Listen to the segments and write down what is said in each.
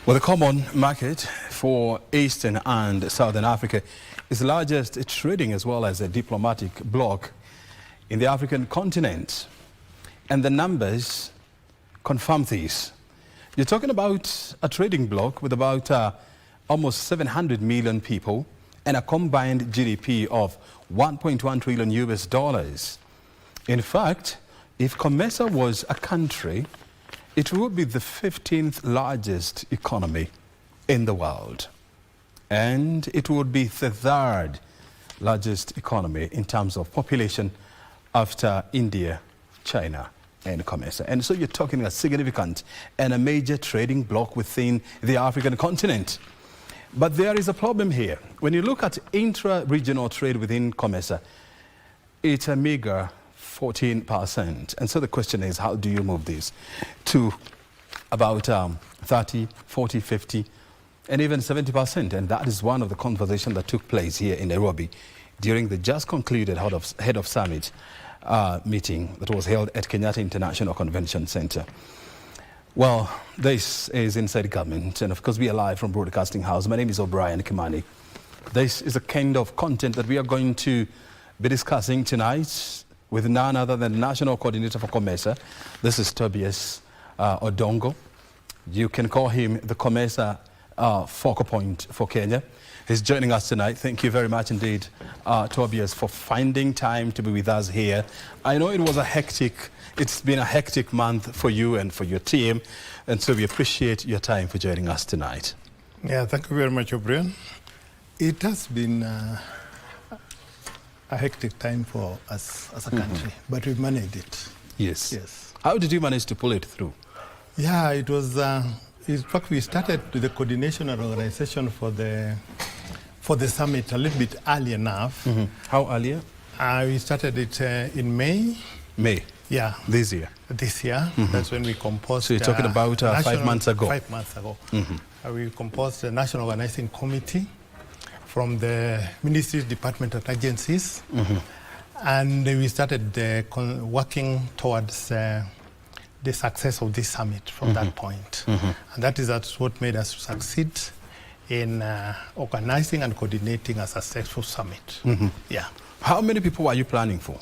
Well, the common market for Eastern and Southern Africa is the largest trading as well as a diplomatic bloc in the African continent. And the numbers confirm this. You're talking about a trading bloc with about almost 700 million people and a combined GDP of 1.1 trillion US dollars. In fact, if COMESA was a country, it would be the 15th largest economy in the world. And it would be the third largest economy in terms of population after India, China, and COMESA. And so you're talking a significant and a major trading bloc within the African continent. But there is a problem here. When you look at intra-regional trade within COMESA, it's a meager 14%. And so the question is, how do you move this to about 30, 40, 50, and even 70%? And that is one of the conversations that took place here in Nairobi during the just concluded head of summit meeting that was held at Kenyatta International Convention Center. Well, this is Inside Government, and of course we are live from Broadcasting House. My name is O'Brien Kimani. This is the kind of content that we are going to be discussing tonight with none other than the National Coordinator for COMESA. This is Tobias Odongo. You can call him the COMESA focal point for Kenya. He's joining us tonight. Thank you very much indeed, Tobias, for finding time to be with us here. I know it's been a hectic month for you and for your team, and so we appreciate your time for joining us tonight. Yeah, thank you very much, O'Brien. It has been a hectic time for us as a country, but we've managed it. Yes. Yes. How did you manage to pull it through? Yeah, it was, in fact, we started with the coordination and organization for the summit a little bit early enough. How earlier? We started it in May. May? Yeah. This year? This year. That's when we composed. So you're talking about 5 months ago? 5 months ago. We composed a National Organizing Committee from the ministries, departments, and agencies. And we started working towards the success of this summit from that point. And that's what made us succeed in organizing and coordinating a successful summit. Yeah. How many people were you planning for?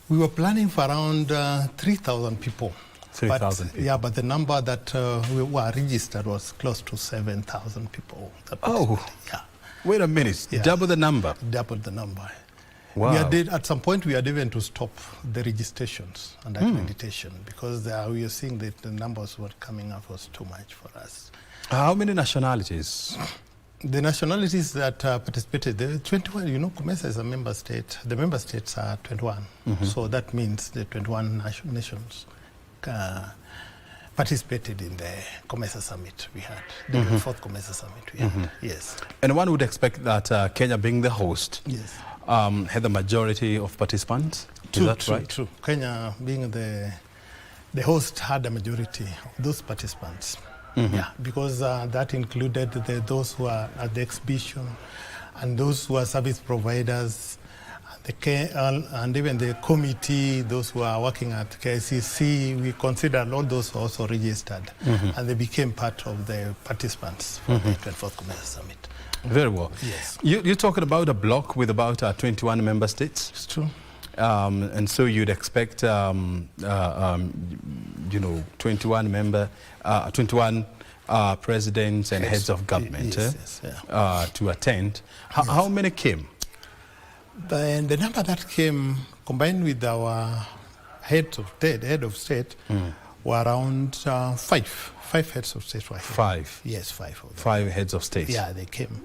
We were planning for around 3,000 people. 3,000 people? Yeah, but the number that we were registered was close to 7,000 people. Oh, yeah. Wait a minute, Yeah. double the number? Double the number. Wow. At some point, we had even to stop the registrations and accreditation because we were seeing that the numbers were coming up was too much for us. How many nationalities? The nationalities that participated, there were 21. You know, COMESA is a member state. The member states are 21. So that means the 21 nations participated in the COMESA summit we had, the fourth COMESA summit we had. Yes. And one would expect that Kenya, being the host, yes, had the majority of participants. Is that right? True. Kenya, being the host, had a majority of those participants. Yeah, because that included those who are at the exhibition and those who are service providers, and even the committee, those who are working at KCC. We considered all those also registered, and they became part of the participants for the 24th COMESA Summit. Very well. Yes. You're talking about a bloc with about 21 member states? It's true. And so you'd expect, 21 presidents and heads of government to attend. How many came? The number that came, combined with our head of state, were around 5. 5 heads of state were here. 5? Yes, 5 of them. 5 heads of state? Yeah, they came.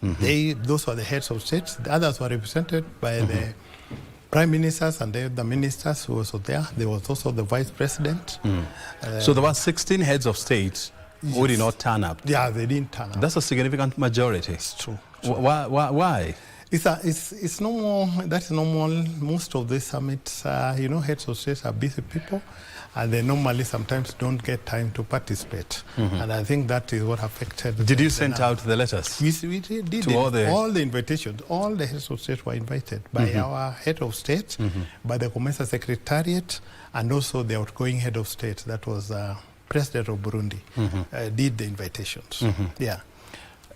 Those were the heads of state. The others were represented by the prime ministers and the ministers who were also there. There was also the vice president. So there were 16 heads of state who did not turn up? Yeah, they didn't turn up. That's a significant majority. It's true. Why? It's normal. That's normal. Most of the summits, heads of states are busy people, and they normally sometimes don't get time to participate. And I think that is what affected. Did you send out the letters? We did to all the invitations. All the heads of state were invited by our head of state, by the COMESA secretariat, and also the outgoing head of state. That was president of Burundi did the invitations. Yeah.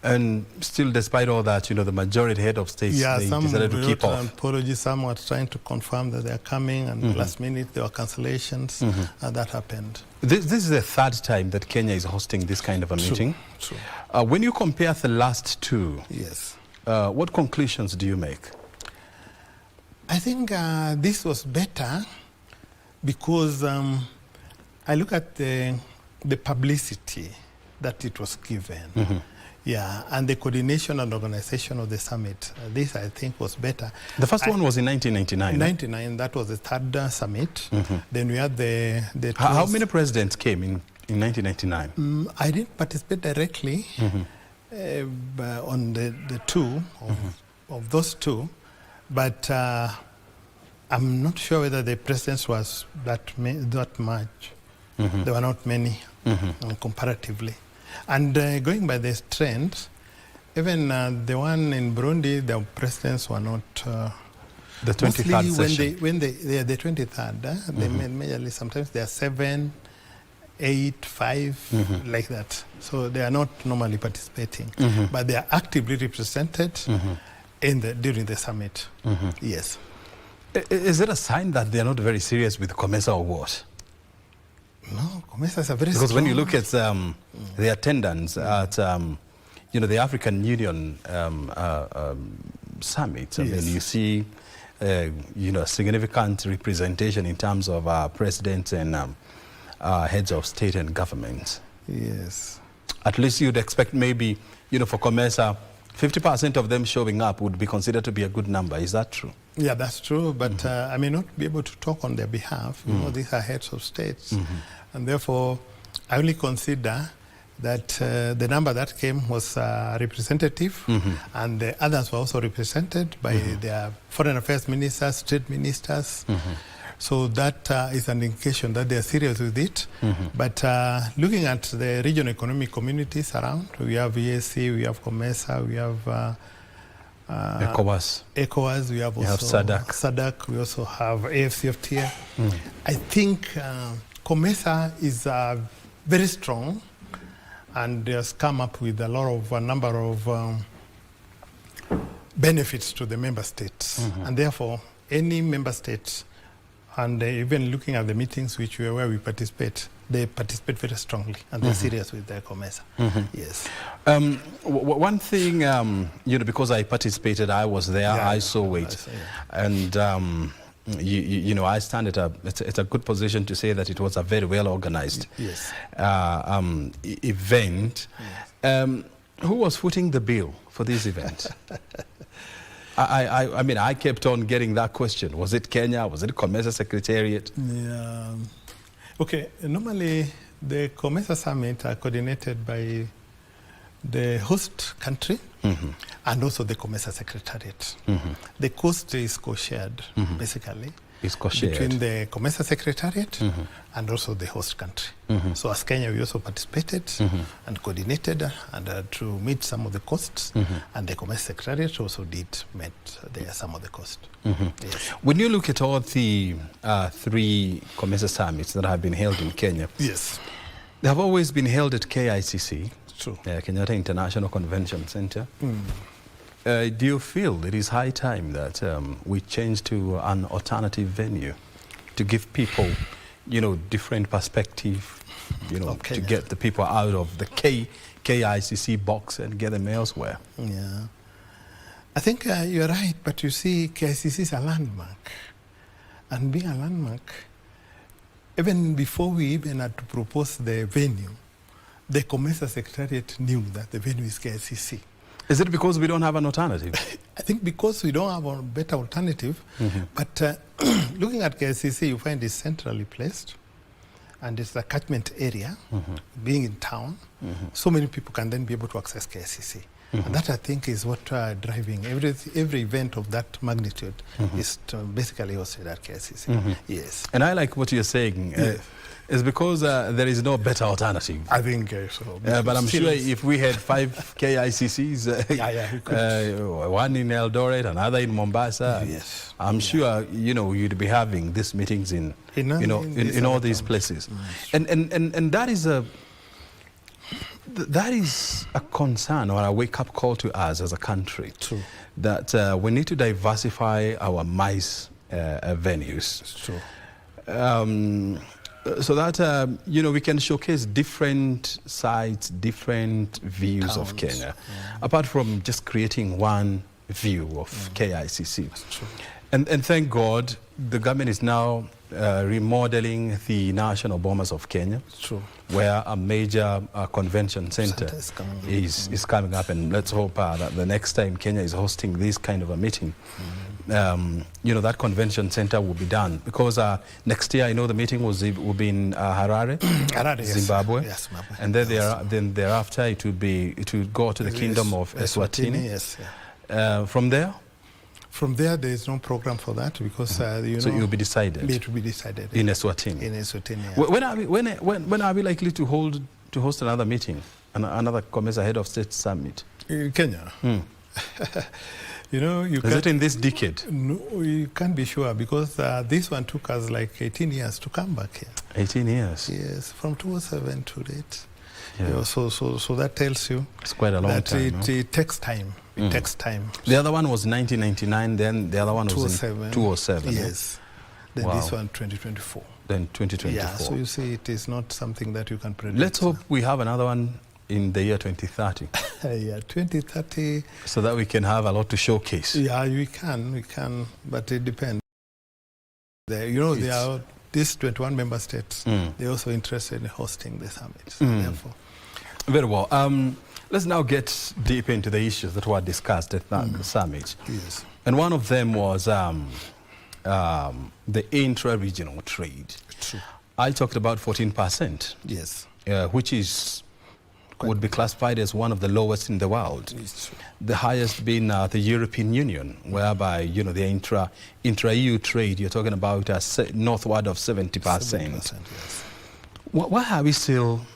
And still, despite all that, the majority head of states, they decided to keep off. Apologies. Some were trying to confirm that they are coming, and last minute there were cancellations, and that happened. This is the third time that Kenya is hosting this kind of a meeting. True. When you compare the last two, yes, what conclusions do you make? I think this was better because I look at the publicity that it was given. Yeah, and the coordination and organization of the summit. This, I think, was better. The first one was in 1999. In 1999, that was the third summit. Then we had the How many presidents came in 1999? I didn't participate directly on the two of those two, but I'm not sure whether the presidents was that much. There were not many comparatively. And going by this trend, even the one in Burundi, the presidents were not... the 23rd session. When they are the 23rd, they majorly, sometimes they are 7, 8, 5, like that. So they are not normally participating. But they are actively represented during the summit. Yes. Is it a sign that they are not very serious with COMESA or what? No, COMESA is a very Because strong... when you look at the attendance at the African Union summit, I mean, you see significant representation in terms of presidents and heads of state and government. Yes. At least you'd expect maybe, for COMESA, 50% of them showing up would be considered to be a good number. Is that true? Yeah, that's true, but I may not be able to talk on their behalf. These are heads of states, and therefore I only consider that the number that came was representative, and the others were also represented by their foreign affairs ministers, trade ministers. So that is an indication that they are serious with it. But looking at the regional economic communities around, we have EAC, we have COMESA, we have ECOWAS, we have also SADC, we also have AFCFTA. I think COMESA is very strong and has come up with a number of benefits to the member states. And therefore, any member state, and even looking at the meetings where we participate, they participate very strongly, and they're serious with their COMESA. Yes. One thing, because I participated, I was there, I saw it, and I stand at a good position to say that it was a very well organized event. Who was footing the bill for this event? I mean, I kept on getting that question. Was it Kenya? Was it COMESA Secretariat? Yeah. Okay, normally the COMESA summit are coordinated by the host country and also the COMESA Secretariat. The cost is co-shared, basically. It's co-shared between the COMESA Secretariat and also the host country. So as Kenya, we also participated and coordinated and to meet some of the costs, and the COMESA Secretariat also met some of the costs. Yes. When you look at all the 3 COMESA summits that have been held in Kenya, they have always been held at KICC, Kenyatta International Convention Center. Do you feel it is high time that we change to an alternative venue to give people, different perspective, to get the people out of the KICC box and get them elsewhere? Yeah. I think you're right, but you see, KICC is a landmark. And being a landmark, even before we even had to propose the venue, the COMESA Secretariat knew that the venue is KICC. Is it because we don't have an alternative? I think because we don't have a better alternative, but looking at KICC, you find it's centrally placed, and it's a catchment area, being in town, so many people can then be able to access KICC. And that, I think, is what driving every event of that magnitude is basically hosted at KICC. Yes. And I like what you're saying. Yes. It's because there is no better alternative. I think so. But I'm sure if we had 5 KICCs, one in Eldoret, another in Mombasa, yes. I'm sure you'd be having these meetings in all these places, and that is a concern or a wake-up call to us as a country. True. That we need to diversify our MICE venues. It's true. So that we can showcase different sites, different views of Kenya, apart from just creating one view of KICC. That's true. And thank God the government is now remodeling the National Bombers of Kenya, True. where a major convention center is coming up, and let's hope that the next time Kenya is hosting this kind of a meeting, that convention center will be done, because next year I know the meeting will be in Harare, Zimbabwe, yes, and then thereafter it will go to the Kingdom of Eswatini. Yes, From there, there is no program for that, because so it will be decided. It will be decided in Eswatini. In Eswatini. Yeah. When are we likely to host another meeting, another COMESA Head of State Summit? In Kenya. Is it in this decade? No, you can't be sure, because this one took us like 18 years to come back here. 18 years? Yes, from 2007 to date. Yeah. So that tells you it's quite a long time. It takes time. It takes time. The other one was 1999, then the other one was in 2007. Yes. Then this one 2024. Then 2024. Yeah, so you see, it is not something that you can predict. Let's hope we have another one in the year 2030. Yeah, 2030. So that we can have a lot to showcase. Yeah, we can, but it depends. There are these 21 member states. They're also interested in hosting the summit. Therefore. Very well. Let's now get deep into the issues that were discussed at the summit. Yes. And one of them was the intra-regional trade. True. I talked about 14%. Yes. Which would be classified as one of the lowest in the world. It's true. The highest being the European Union, whereby the intra-EU trade, you're talking about northward of 70%. 70%, yes. Why are we still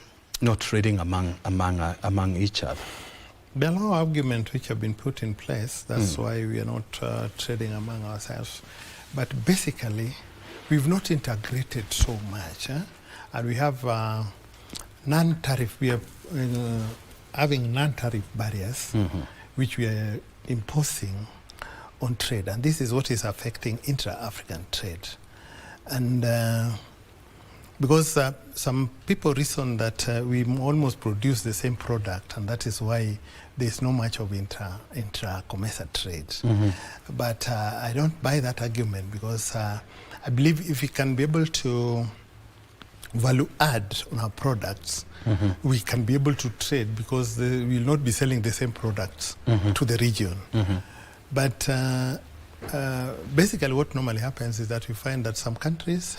not trading among each other? There are a lot of arguments which have been put in place. That's why we are not trading among ourselves. But basically, we've not integrated so much. And we have non-tariff. We are having non-tariff barriers, which we are imposing on trade. And this is what is affecting intra-African trade. And because some people reason that we almost produce the same product, and that is why there's no much of intra-COMESA trade. But I don't buy that argument, because I believe if we can be able to value add on our products, we can be able to trade, because we will not be selling the same products to the region. But basically what normally happens is that we find that some countries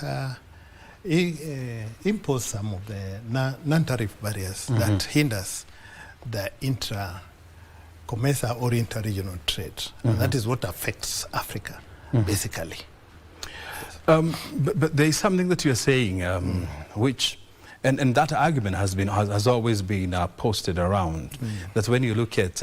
impose some of the non-tariff barriers that hinders the intra-COMESA or inter-regional trade. And that is what affects Africa, basically. But there is something that you're saying, which, and that argument has always been posted around, that when you look at,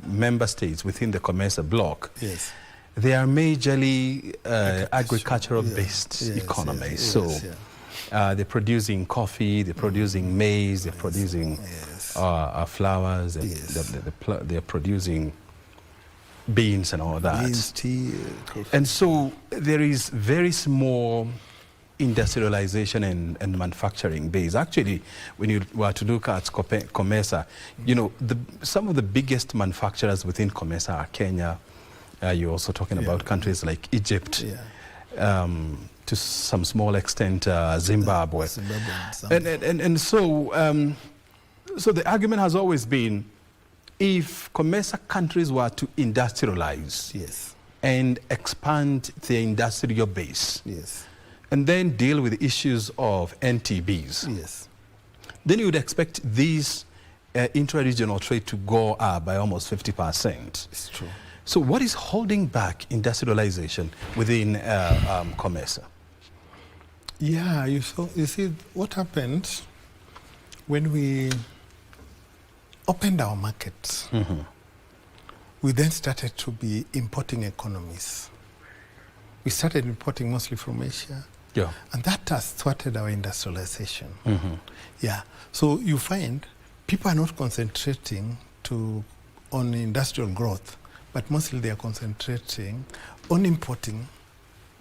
member states within the COMESA bloc, yes, they are majorly agricultural-based economies. They're producing coffee, they're producing maize, they're producing flowers, they're producing beans and all that. Beans, tea, coffee. And so there is very small industrialization and manufacturing base. Actually, when you were to look at COMESA, some of the biggest manufacturers within COMESA are Kenya. You're also talking about countries like Egypt, to some small extent Zimbabwe. And so the argument has always been, if COMESA countries were to industrialize and expand their industrial base, and then deal with issues of NTBs, then you would expect these intra-regional trade to go up by almost 50%. It's true. So what is holding back industrialization within COMESA? Yeah, you see what happened when we opened our markets. We then started to be importing economies. We started importing mostly from Asia. Yeah. And that has thwarted our industrialization. Yeah. So you find people are not concentrating on industrial growth, but mostly they are concentrating on importing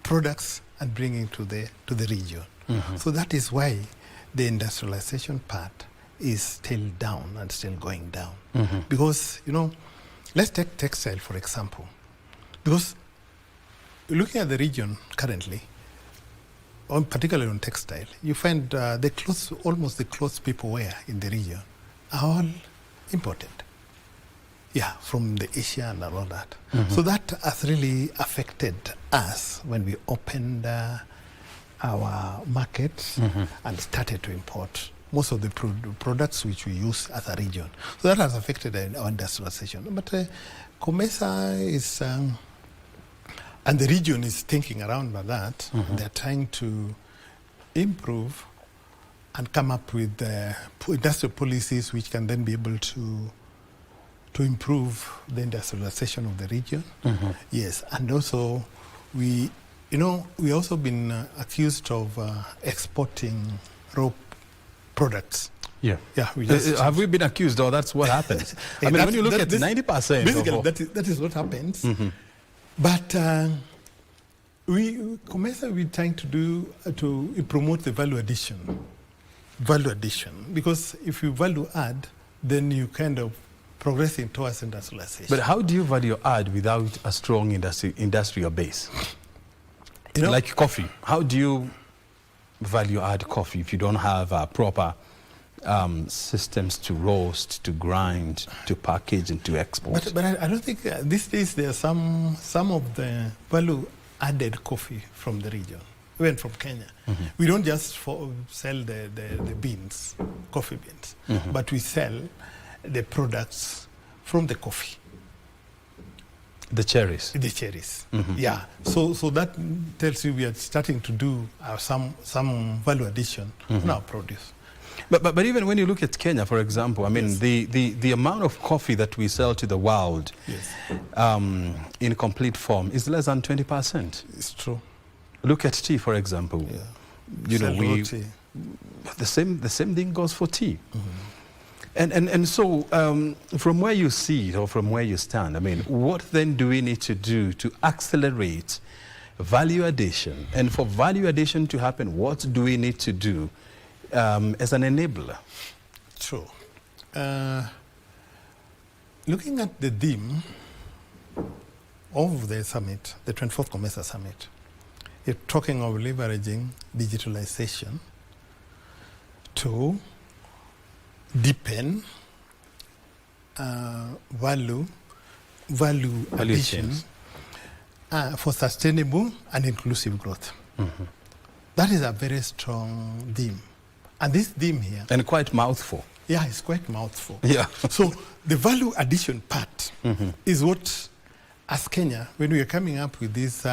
products and bringing to the region. So that is why the industrialization part is still down and still going down. Because, let's take textile, for example. Because looking at the region currently, particularly on textile, you find almost the clothes people wear in the region are all imported. Yeah, from the Asia and all that. So that has really affected us when we opened our markets and started to import most of the products which we use as a region. So that has affected our industrialization. But COMESA is, and the region is thinking around that. They're trying to improve and come up with industrial policies which can then be able to improve the industrialization of the region. Yes, and also we also been accused of exporting raw products. Yeah. Yeah. Have we been accused, or that's what happens? I mean, when you look at 90%. Basically, that is what happens. But COMESA, we're trying to promote the value addition. Because if you value add, then you kind of progressing towards industrialization. But how do you value add without a strong industrial base? Like coffee. How do you value add coffee if you don't have proper systems to roast, to grind, to package, and to export? But I don't think these days there are some of the value added coffee from the region, even from Kenya. We don't just sell the beans, coffee beans, but we sell the products from the coffee. The cherries. The cherries. Yeah. So that tells you we are starting to do some value addition on our produce. But even when you look at Kenya, for example, I mean, the amount of coffee that we sell to the world in complete form is less than 20%. It's true. Look at tea, for example. Yeah. The same thing goes for tea. And so from where you see it or from where you stand, I mean, what then do we need to do to accelerate value addition? And for value addition to happen, what do we need to do as an enabler? True. Looking at the theme of the summit, the 24th COMESA summit, you're talking of leveraging digitalization to deepen value addition for sustainable and inclusive growth. That is a very strong theme. And this theme here... And quite mouthful. Yeah, it's quite mouthful. Yeah. So the value addition part is what, as Kenya, when we are coming up with this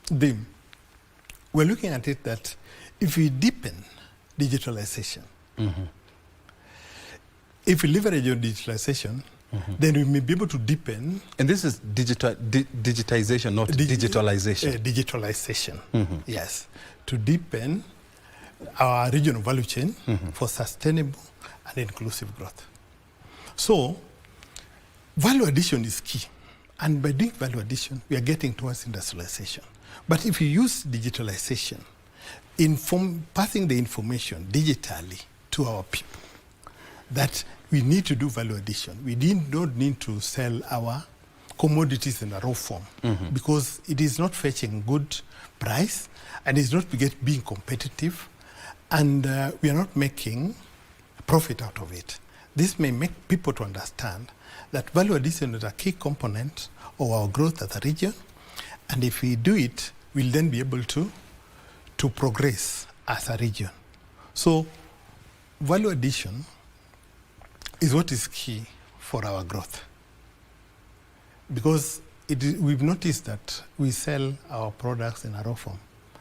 theme, we're looking at it that if we deepen digitalization, if we leverage on digitalization, then we may be able to deepen... And this is digitization, not digitalization. Digitalization, yes. To deepen our regional value chain for sustainable and inclusive growth. So, value addition is key. And by doing value addition, we are getting towards industrialization. But if you use digitalization, passing the information digitally to our people, that we need to do value addition. We don't need to sell our commodities in a raw form because it is not fetching good price and it's not being competitive, and we are not making profit out of it. This may make people to understand that value addition is a key component of our growth as a region, and if we do it, we'll then be able to progress as a region. So value addition is what is key for our growth. Because we've noticed that we sell our products in a raw form,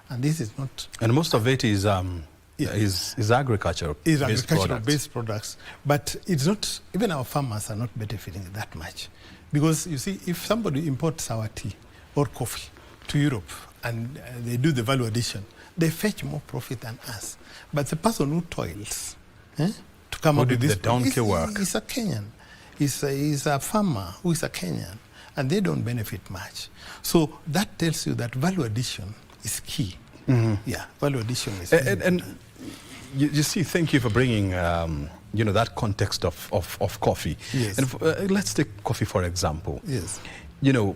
and this is not... And most of it is agricultural-based products. But it's not, even our farmers are not benefiting that much. Because you see, if somebody imports our tea or coffee to Europe and they do the value addition, they fetch more profit than us. But the person who toils to come up with this... the donkey work? He's a Kenyan. He's a farmer who is a Kenyan. And they don't benefit much. So that tells you that value addition is key. Yeah, value addition is key. And you see, thank you for bringing that context of coffee. Yes. And let's take coffee for example. Yes. A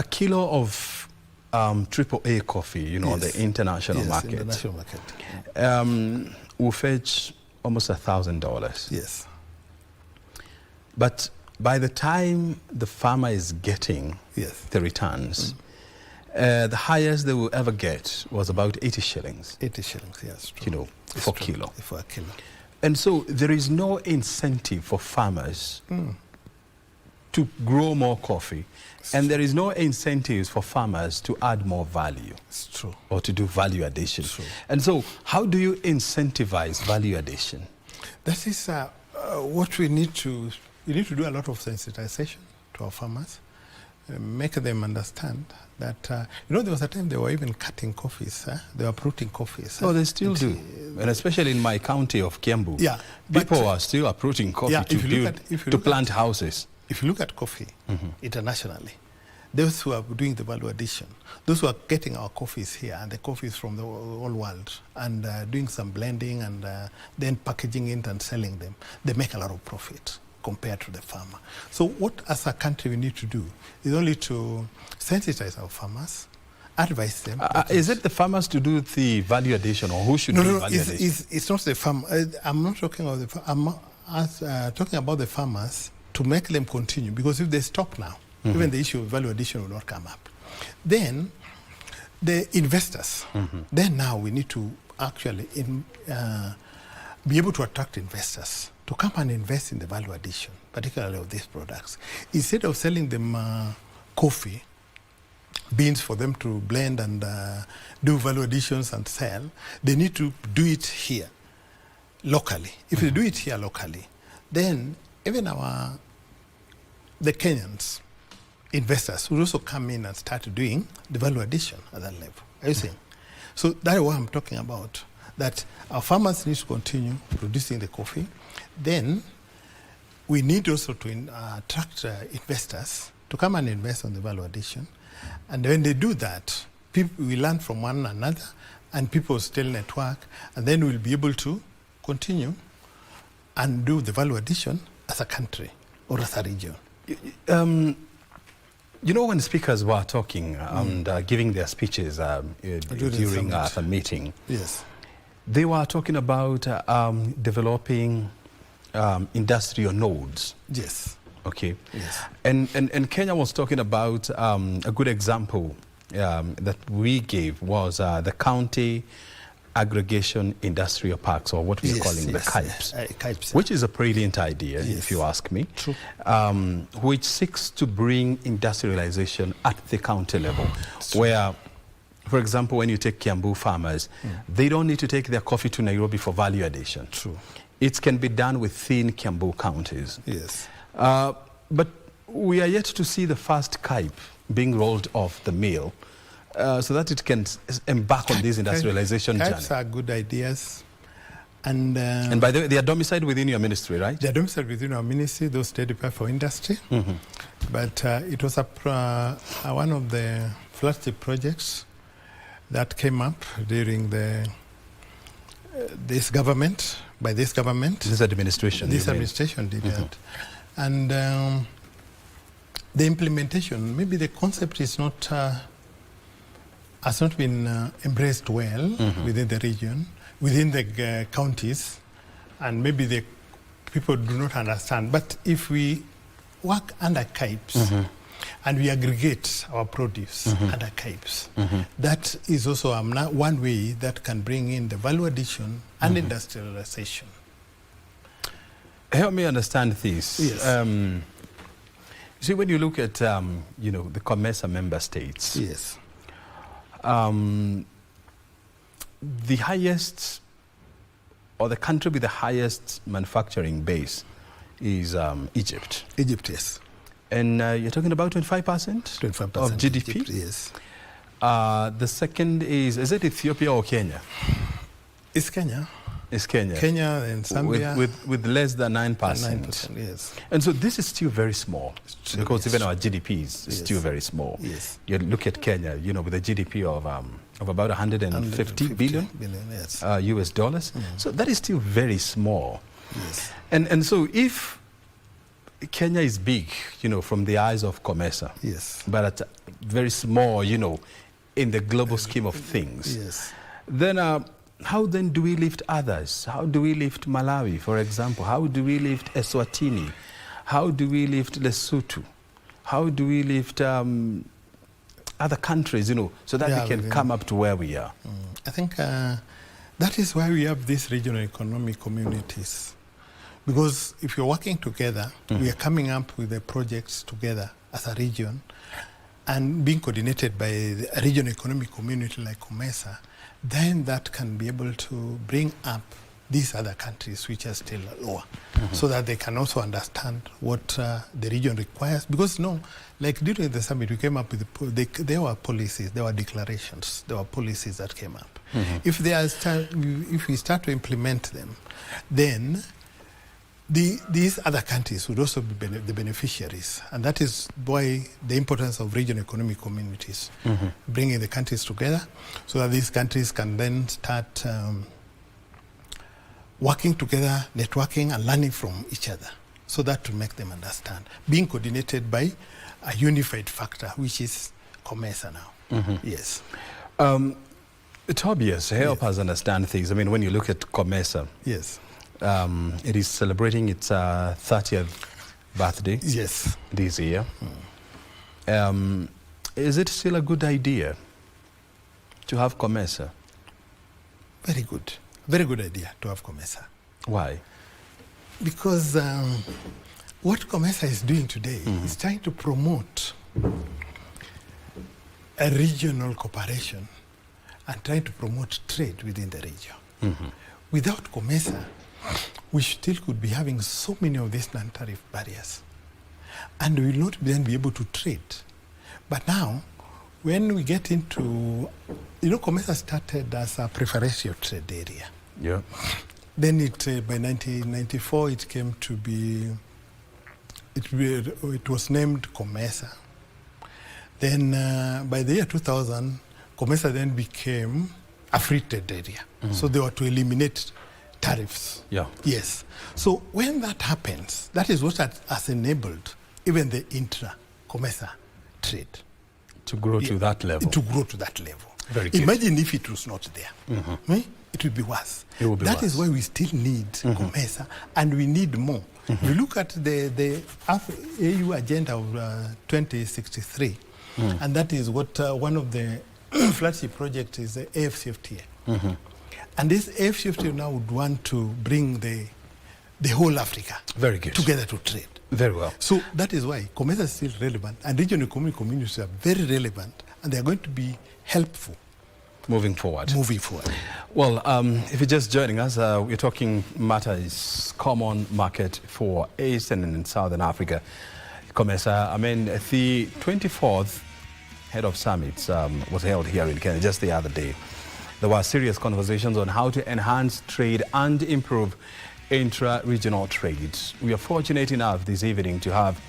kilo of AAA coffee, on the international market. International market. Will fetch almost $1,000. Yes. But by the time the farmer is getting the returns, the highest they will ever get was about 80 shillings. 80 shillings, yes. True. For kilo. For a kilo. And so there is no incentive for farmers to grow more coffee. And there is no incentives for farmers to add more value. It's true. Or to do value addition. True. And so how do you incentivize value addition? That is what we need to... We need to do a lot of sensitization to our farmers, make them understand that, there was a time they were even cutting coffees, they were uprooting coffees. Oh, they still do. And especially in my county of Kiambu, people are still uprooting coffee to plant houses. If you look at coffee internationally, those who are doing the value addition, those who are getting our coffees here, and the coffees from the whole world, and doing some blending and then packaging it and selling them, they make a lot of profit compared to the farmer. So what as a country we need to do is only to sensitize our farmers, advise them. Is it the farmers to do the value addition, or who should do value addition? It's not the farmer. I'm not talking about the farmer. I'm talking about the farmers to make them continue, because if they stop now, even the issue of value addition will not come up. Then the investors, then now we need to actually be able to attract investors to come and invest in the value addition, particularly of these products. Instead of selling them coffee beans for them to blend and do value additions and sell, they need to do it here, locally. If they do it here locally, then even the Kenyans, investors, will also come in and start doing the value addition at that level. Are you seeing? So that's what I'm talking about, that our farmers need to continue producing the coffee. Then we need also to attract investors to come and invest on the value addition. And when they do that, people will learn from one another, and people still network, and then we'll be able to continue and do the value addition as a country or as a region. When speakers were talking and giving their speeches during the meeting, they were talking about developing industrial nodes. Yes. Okay. Yes. And Kenya was talking about a good example that we gave was the county aggregation industrial parks, or what we're calling the KIPES, which is a brilliant idea, if you ask me. True. Which seeks to bring industrialization at the county level, where, for example, when you take Kiambu farmers, they don't need to take their coffee to Nairobi for value addition. True. It can be done within Kiambu counties. Yes. But we are yet to see the first KIPE being rolled off the mill, so that it can embark on this industrialization journey. KIPES are good ideas. And by the way, they are domiciled within your ministry, right? They are domiciled within our ministry, those State Department for Industry. But it was one of the flagship projects that came up during this government, by this government. This administration. This administration did that. And the implementation, maybe the concept is not, has not been embraced well within the region, within the counties, and maybe the people do not understand. But if we work under KIPES and we aggregate our produce under KIPES, that is also one way that can bring in the value addition and industrialization. help me understand this. Yes. You see, when you look at, you know, the COMESA member states, Yes. The highest, or the country with the highest manufacturing base is Egypt. Egypt, yes. And you're talking about 25%? 25% of GDP? Egypt, yes. The second is it Ethiopia or Kenya? It's Kenya. It's Kenya. Kenya and Zambia. With less than 9%. 9%, yes. And so this is still very small, because yes. even our GDP is Yes. still very small. Yes. You look at Kenya, you know, with a GDP of about 150 billion yes. US dollars. So that is still very small. Yes. And so if Kenya is big, you know, from the eyes of COMESA, Yes. but very small, you know, in the global scheme of things, Yes. then how then do we lift others? How do we lift Malawi, for example? How do we lift Eswatini? How do we lift Lesotho? How do we lift other countries, you know, so that we can come up to where we are? I think that is why we have these regional economic communities. Because if you're working together, we are coming up with the projects together as a region and being coordinated by a regional economic community like COMESA, then that can be able to bring up these other countries which are still lower, so that they can also understand what the region requires. Because like during the summit, we came up with there were policies, there were declarations, there were policies that came up. If we start to implement them, then these other countries would also be the beneficiaries. And that is why the importance of regional economic communities, bringing the countries together so that these countries can then start working together, networking and learning from each other, so that to make them understand. Being coordinated by a unified factor, which is COMESA now. Yes. Tobias, help us understand things. I mean, when you look at COMESA, yes. It is celebrating its 30th birthday this year. Is it still a good idea to have COMESA? Very good. Very good idea to have COMESA. Why? Because what COMESA is doing today is trying to promote a regional cooperation and trying to promote trade within the region. Without COMESA, we still could be having so many of these non-tariff barriers, and we will not then be able to trade. But now, when we get into, COMESA started as a preferential trade area. Yeah. Then by 1994, it came to be, it was named COMESA. Then by the year 2000, COMESA then became a free trade area. So they were to eliminate tariffs. Yeah. Yes. So when that happens, that is what has enabled even the intra-COMESA trade. To grow to that level. To grow to that level. Very good. Imagine if it was not there. It would be worse. It would be that worse. is why we still need COMESA, and we need more. If you look at the AU agenda of 2063, and that is what one of the flagship projects is the AFCFTA. And this AFCFTA now would want to bring the whole Africa together to trade. Very well. So that is why COMESA is still relevant, and regional economic communities are very relevant, and they are going to be helpful. Moving forward. Well, if you're just joining us, we're talking matters common market for Eastern and Southern Africa. COMESA, I mean, the 24th Head of Summits was held here in Kenya just the other day. There were serious conversations on how to enhance trade and improve intra-regional trade. We are fortunate enough this evening to have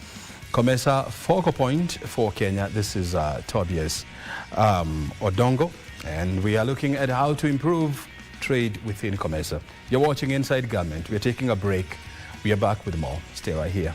COMESA focal point for Kenya. This is Tobias Odongo, and we are looking at how to improve trade within COMESA. You're watching Inside Government. We're taking a break. We are back with more. Stay right here.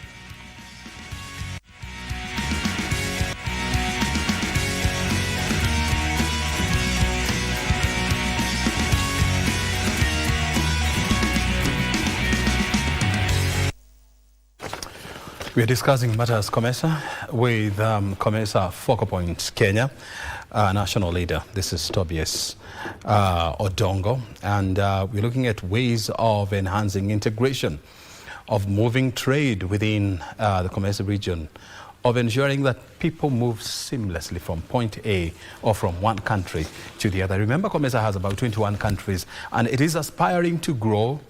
We are discussing matters COMESA with COMESA Focal Point Kenya, national leader. This is Tobias Odongo, and we're looking at ways of enhancing integration of moving trade within the COMESA region, of ensuring that people move seamlessly from point A or from one country to the other. Remember, COMESA has about 21 countries, and it is aspiring to grow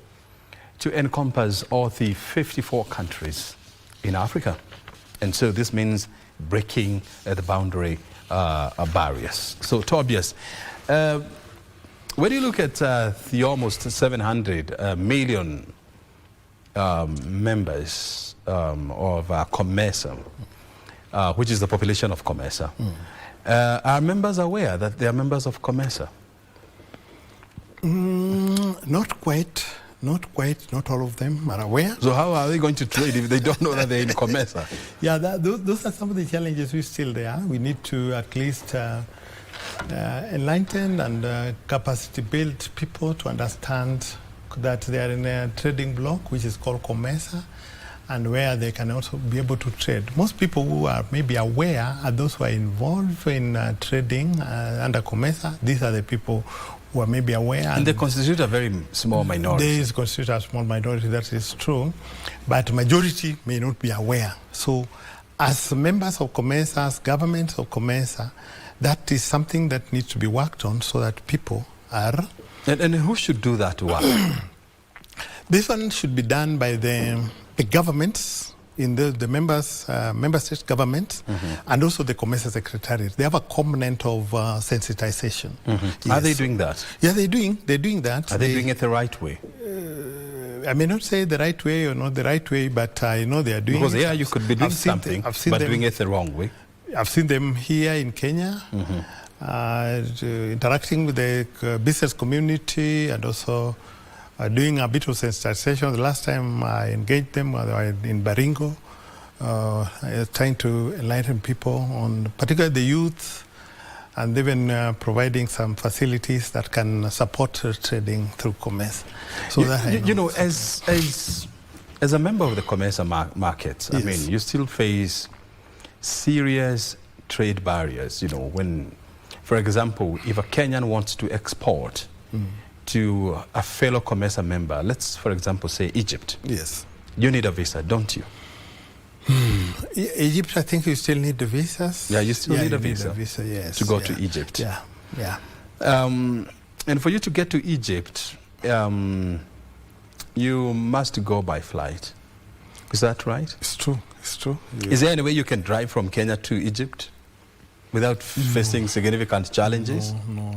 to encompass all the 54 countries in Africa. And so this means breaking the boundary barriers. So, Tobias, when you look at the almost 700 million members of COMESA, which is the population of COMESA, are members aware that they are members of COMESA? Not quite. Not all of them are aware. So how are they going to trade if they don't know that they're in COMESA? Yeah, those are some of the challenges we still there. We need to at least enlighten and capacity build people to understand that they are in a trading bloc, which is called COMESA, and where they can also be able to trade. Most people who are maybe aware are those who are involved in trading under COMESA. These are the people who are maybe aware. And they constitute a very small minority. They constitute a small minority, that is true. But majority may not be aware. So as members of COMESA, as governments of COMESA, that is something that needs to be worked on so that people are... And who should do that work? This one should be done by the governments, in the member state governments, and also the COMESA Secretariat. They have a component of sensitization. Yes. Are they doing that? Yeah, they're doing that. Are they doing it the right way? I may not say the right way or not the right way, but I know they are doing because it. Because you could be doing something, but doing it the wrong way. I've seen them here in Kenya, interacting with the business community and also doing a bit of sensitization. The last time I engaged them in Baringo, trying to enlighten people on particularly the youth, and even providing some facilities that can support trading through COMESA. So you know, as a member of the COMESA markets, yes. I mean, you still face serious trade barriers. You know, when, for example, if a Kenyan wants to export to a fellow COMESA member, let's, for example, say Egypt. Yes. You need a visa, don't you? Egypt, I think you still need the visas. Yeah, you still need a visa. Yes. To go to Egypt. Yeah. And for you to get to Egypt, you must go by flight. Is that right? It's true. Yeah. Is there any way you can drive from Kenya to Egypt without facing significant challenges? No.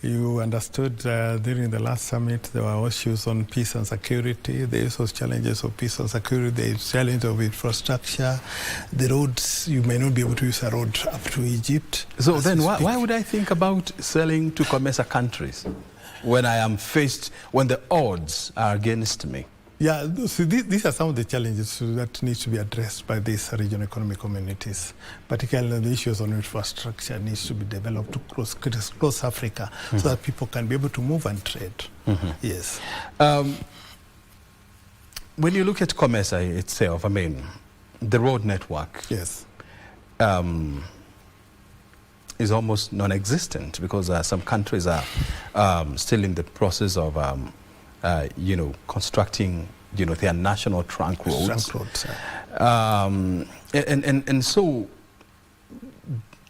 You understood during the last summit there were issues on peace and security. There is those challenges of peace and security. There is challenge of infrastructure. The roads, you may not be able to use a road up to Egypt. So then why would I think about selling to COMESA countries when the odds are against me? Yeah, so these are some of the challenges that need to be addressed by these regional economic communities. Particularly the issues on infrastructure needs to be developed to close Africa so that people can be able to move and trade. Yes. When you look at COMESA itself, I mean, the road network is almost non-existent because some countries are still in the process of constructing, their national trunk roads. And so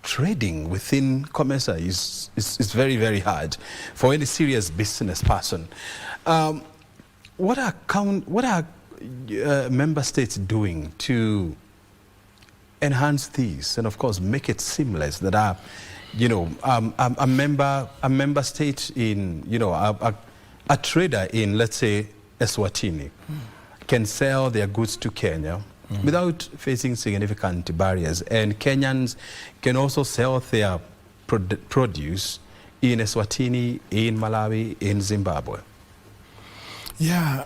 trading within COMESA is very, very hard for any serious business person. What are member states doing to enhance these and, of course, make it seamless that a member state in, a trader in, let's say, Eswatini can sell their goods to Kenya without facing significant barriers, and Kenyans can also sell their produce in Eswatini, in Malawi, in Zimbabwe? Yeah,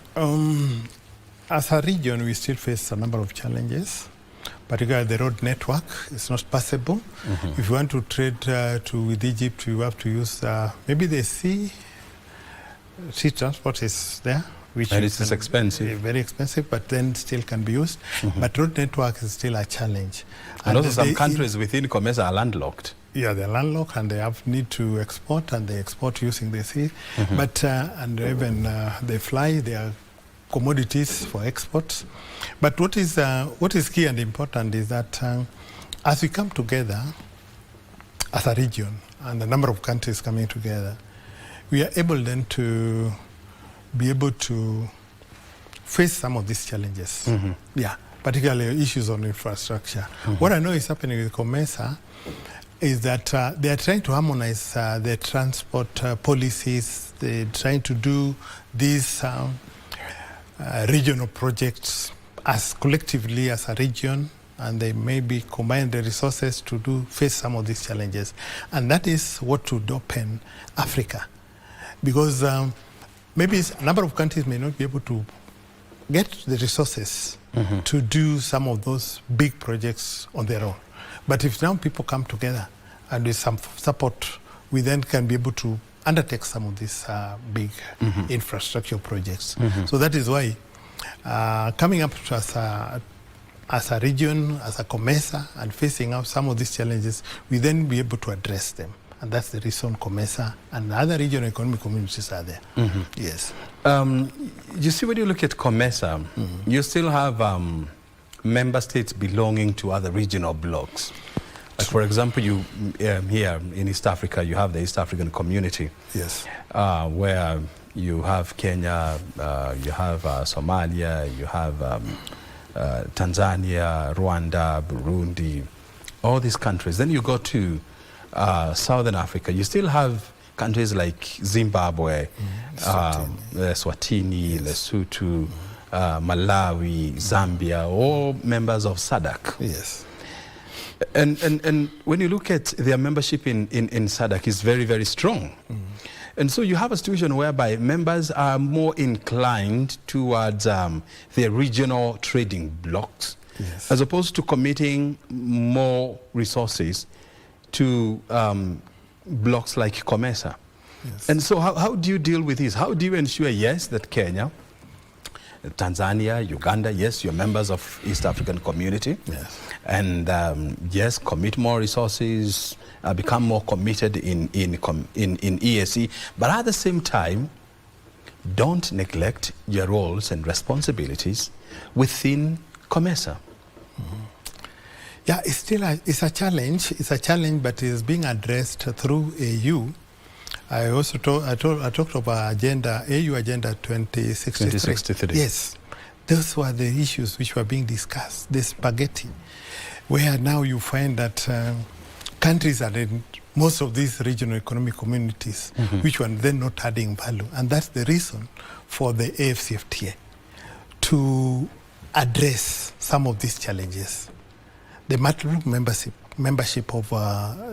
as a region, we still face a number of challenges. Particularly the road network is not possible. If you want to trade with Egypt, you have to use maybe the sea transport is there. And it is expensive. Very expensive, but then still can be used. But road network is still a challenge. And also some countries within COMESA are landlocked. Yeah, they're landlocked and they need to export, and they export using the sea. But and even they fly, they are commodities for exports. But what is key and important is that as we come together as a region and a number of countries coming together, we are able then to be able to face some of these challenges. Yeah, particularly issues on infrastructure. What I know is happening with COMESA is that they are trying to harmonize their transport policies. They're trying to do these regional projects as collectively as a region, and they maybe combine the resources to face some of these challenges. And that is what would open Africa. Because maybe a number of countries may not be able to get the resources to do some of those big projects on their own. But if now people come together and with some support, we then can be able to undertake some of these big infrastructure projects. So that is why coming up to as a region, as a COMESA, and facing up some of these challenges, we then be able to address them. And that's the reason COMESA and other regional economic communities are there. Yes. You see, when you look at COMESA, you still have member states belonging to other regional blocs. Like, for example, you here in East Africa, you have the East African Community. Yes. Where you have Kenya, you have Somalia, you have Tanzania, Rwanda, Burundi, all these countries. Then you go to Southern Africa. You still have countries like Zimbabwe, Swatini, Lesotho, Malawi, Zambia, all members of SADC. Yes. And when you look at their membership in SADC, it's very, very strong. And so you have a situation whereby members are more inclined towards their regional trading blocks, as opposed to committing more resources to blocks like COMESA. And so how do you deal with this? How do you ensure, yes, that Kenya, Tanzania, Uganda, yes, you're members of East African Community, and yes, commit more resources, become more committed in EAC, but at the same time, don't neglect your roles and responsibilities within COMESA? Yeah, it's a challenge. It's a challenge, but it's being addressed through AU. I also talked about AU Agenda 2063. Yes, those were the issues which were being discussed. The spaghetti, where now you find that countries are in most of these regional economic communities, which were then not adding value, and that's the reason for the AFCFTA to address some of these challenges. The matter of membership of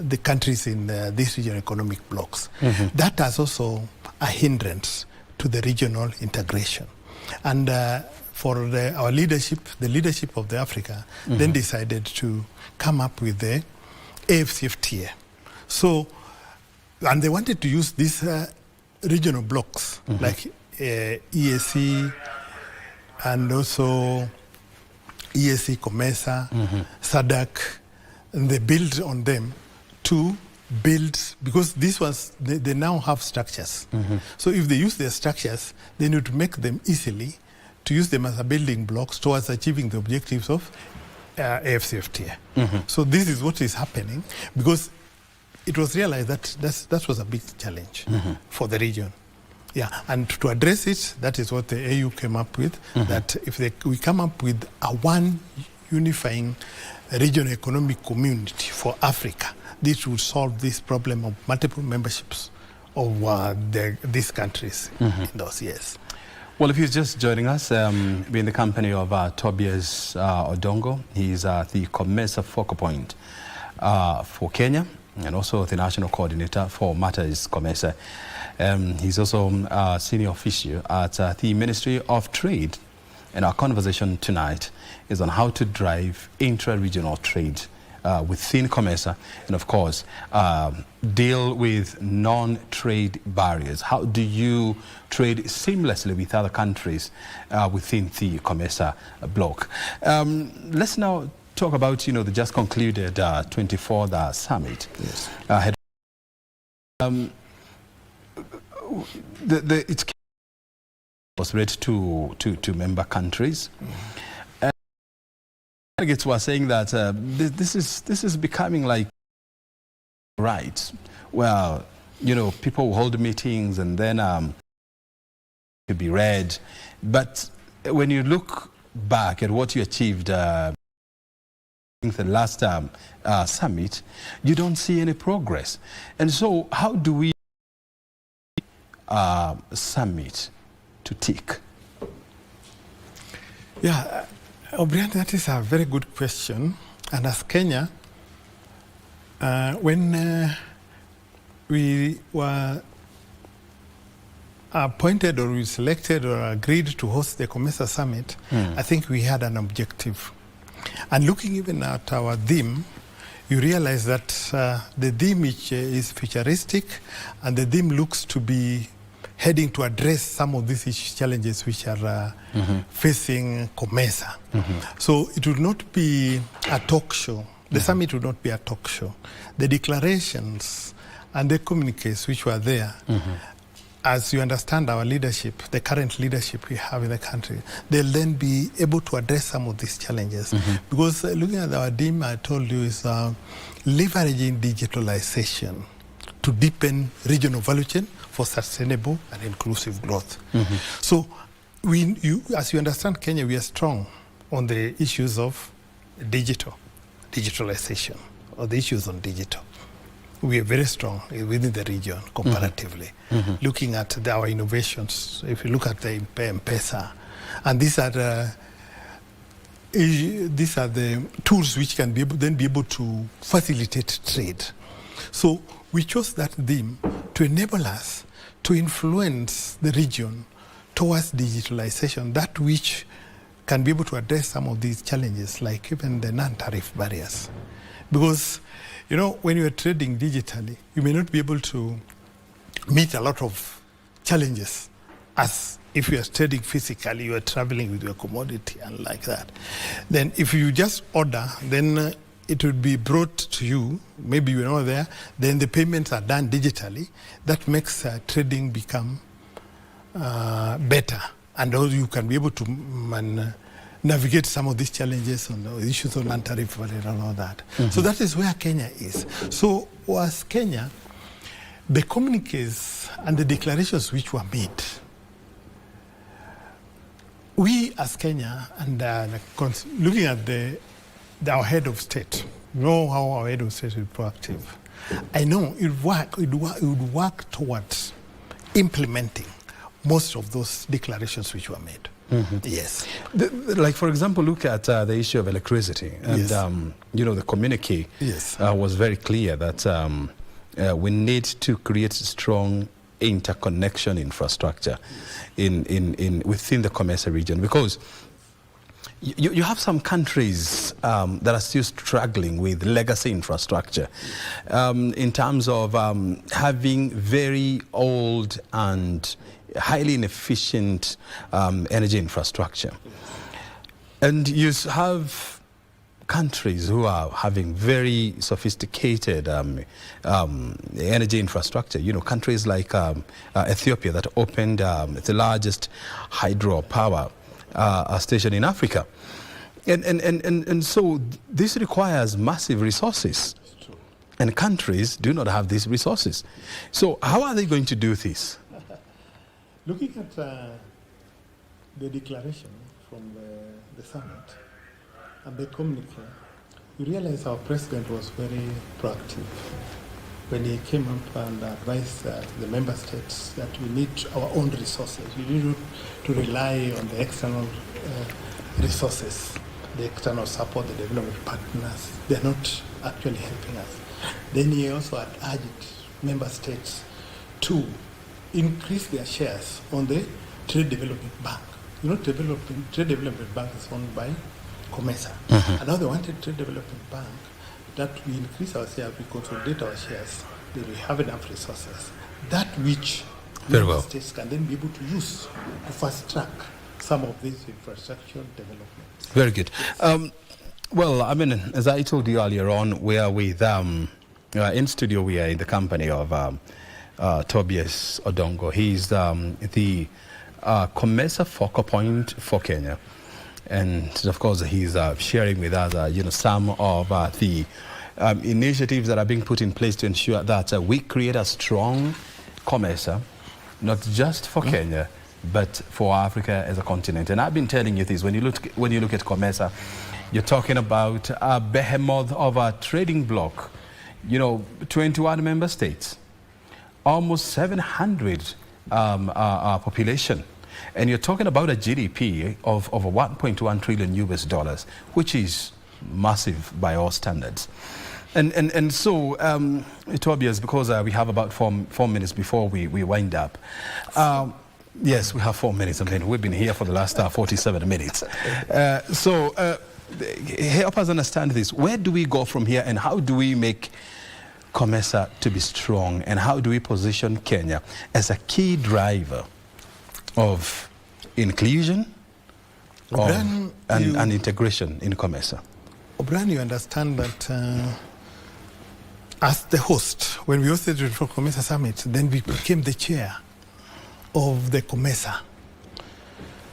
the countries in these regional economic blocks. That has also a hindrance to the regional integration. And for our leadership, the leadership of the Africa, then decided to come up with the AFCFTA. So, and they wanted to use these regional blocks like EAC and also EAC, COMESA, SADC, and they build on them to build, because they now have structures. So if they use their structures, they need to make them easily to use them as a building blocks towards achieving the objectives of AFCFTA. So this is what is happening, because it was realized that that was a big challenge for the region. Yeah, and to address it, that is what the AU came up with, that if we come up with a one unifying regional economic community for Africa, this will solve this problem of multiple memberships of these countries in those years. Well, if you're just joining us, we're in the company of Tobias Odongo. He's the COMESA focal point for Kenya, and also the national coordinator for matters COMESA. He's also a senior official at the Ministry of Trade. And our conversation tonight is on how to drive intra-regional trade within COMESA, and of course, deal with non-trade barriers. How do you trade seamlessly with other countries within the COMESA bloc? Let's now talk about, the just concluded 24th summit. Yes. It's was read to member countries. Delegates were saying that this is becoming like right. Well, you know, people hold meetings and then to be read, but when you look back at what you achieved the last summit, you don't see any progress. And so how do we summit to tick? Yeah, O'Brien, that is a very good question. And as Kenya, when we were appointed or we selected or agreed to host the COMESA summit, I think we had an objective. And looking even at our theme, you realize that the theme is futuristic, and the theme looks to be heading to address some of these challenges which are facing COMESA. So it would not be a talk show. The summit would not be a talk show. The declarations and the communiques which were there, as you understand our leadership, the current leadership we have in the country, they'll then be able to address some of these challenges. Because looking at our theme, I told you, is leveraging digitalization to deepen regional value chain for sustainable and inclusive growth. So, as you understand, Kenya, we are strong on the issues of digitalization, or the issues on digital. We are very strong within the region comparatively. Looking at our innovations, if you look at the M-Pesa, and these are the tools which can be able to facilitate trade. So we chose that theme to enable us to influence the region towards digitalization, that which can be able to address some of these challenges, like even the non-tariff barriers. Because, you know, when you're trading digitally, you may not be able to meet a lot of challenges as if you are trading physically, you are traveling with your commodity and like that. Then if you just order, then it would be brought to you, maybe you're not there, then the payments are done digitally. That makes trading become better. And also you can be able to navigate some of these challenges on the issues of non-tariff and all that. So that is where Kenya is. So as Kenya, the communiques and the declarations which were made, we as Kenya, and looking at our head of state, know how our head of state is proactive. I know it would work towards implementing most of those declarations which were made. Yes. Like, for example, look at the issue of electricity. And, you know, the communique was very clear that we need to create strong interconnection infrastructure within the COMESA region, because you have some countries that are still struggling with legacy infrastructure in terms of having very old and highly inefficient energy infrastructure. And you have countries who are having very sophisticated energy infrastructure. You know, countries like Ethiopia that opened the largest hydropower station in Africa. And so this requires massive resources. And countries do not have these resources. So how are they going to do this? Looking at the declaration from the summit and the communique, you realize our president was very proactive when he came up and advised the member states that we need our own resources. We need to rely on the external resources, the external support, the development partners. They're not actually helping us. Then he also had urged member states to increase their shares on the Trade Development Bank. You know, Trade Development Bank is owned by COMESA. And now they wanted Trade Development Bank that we increase our shares, we consolidate our shares, that we have enough resources. That which member states can then be able to use to fast track some of these infrastructure developments. Very good. Well, I mean, as I told you earlier on, we are with, in studio, we are in the company of Tobias Odongo. He's the COMESA focal point for Kenya. And of course, he's sharing with us, some of the initiatives that are being put in place to ensure that we create a strong COMESA, not just for Kenya, but for Africa as a continent. And I've been telling you this, when you look at COMESA, you're talking about a behemoth of a trading bloc, 21 member states, almost 700 population. And you're talking about a GDP of over 1.1 trillion US dollars, which is massive by all standards. And so, Tobias, because we have about four minutes before we wind up. Yes, we have 4 minutes. I mean, we've been here for the last 47 minutes. So help us understand this. Where do we go from here, and how do we make COMESA to be strong, and how do we position Kenya as a key driver of inclusion and integration in COMESA? O'Brien, you understand that as the host, when we hosted the COMESA Summit, then we became the chair of the COMESA.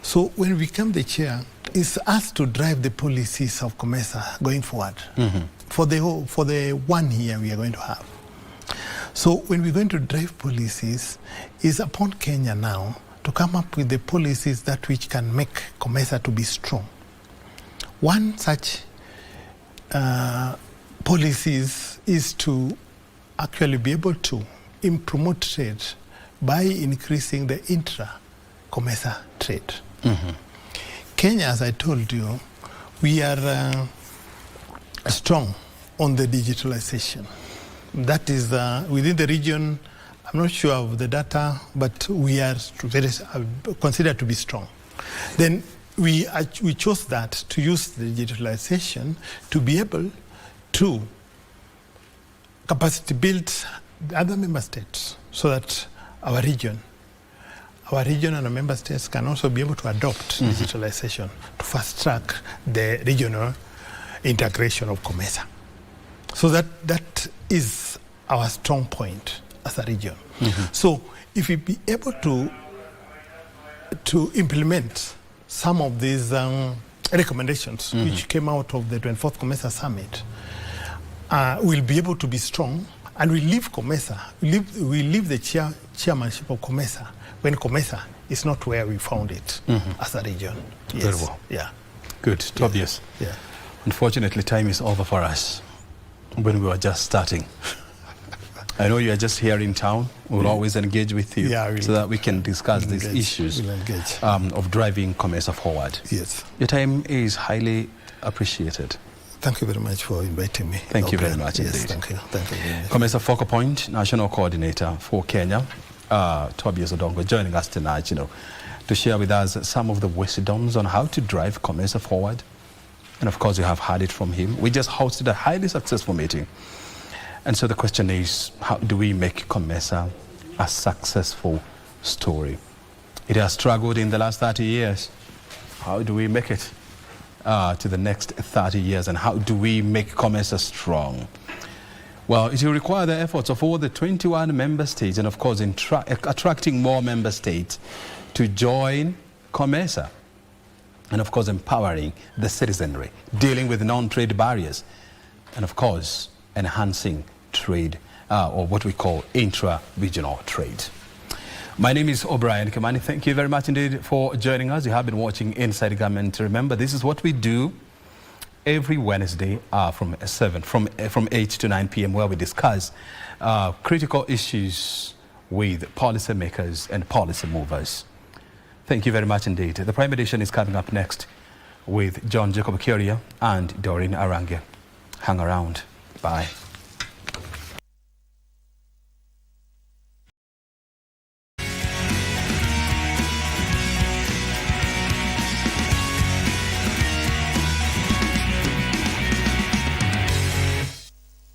So when we become the chair, it's us to drive the policies of COMESA going forward for the 1 year we are going to have. So when we're going to drive policies, it's upon Kenya now to come up with the policies that which can make COMESA to be strong. One such policies is to actually be able to promote trade by increasing the intra-COMESA trade. Kenya, as I told you, we are strong on the digitalization. That is within the region. I'm not sure of the data, but we are very considered to be strong. Then we chose that to use the digitalization to be able to capacity build the other member states so that our region and our member states can also be able to adopt digitalization to fast track the regional integration of COMESA. So that is our strong point as a region. So if we be able to implement some of these recommendations which came out of the 24th COMESA Summit, we'll be able to be strong, and we leave COMESA, we leave the chairmanship of COMESA when COMESA is not where we found it as a region. Yes. Very well. Yeah. Good. Tobias. Yeah. Unfortunately, time is over for us when we were just starting. I know you are just here in town. We'll always engage with you so that we can discuss these issues of driving COMESA forward. Yes. Your time is highly appreciated. Thank you very much for inviting me. Thank you very much indeed. Thank you. Thank you very much. COMESA Focal Point National Coordinator for Kenya, Tobias Odongo, joining us tonight, to share with us some of the wisdoms on how to drive COMESA forward. And of course, you have heard it from him. We just hosted a highly successful meeting. And so the question is, how do we make COMESA a successful story? It has struggled in the last 30 years. How do we make it to the next 30 years? And how do we make COMESA strong? Well, it will require the efforts of all the 21 member states, and of course attracting more member states to join COMESA. And of course empowering the citizenry, dealing with non-trade barriers, and of course enhancing trade, or what we call intra-regional trade. My name is O'Brien Kimani. Thank you very much indeed for joining us. You have been watching Inside Government. Remember, this is what we do every Wednesday from 8 to 9 p.m. where we discuss critical issues with policymakers and policy movers. Thank you very much indeed. The Prime Edition is coming up next with John Jacob Kuria and Doreen Arange. Hang around. Bye.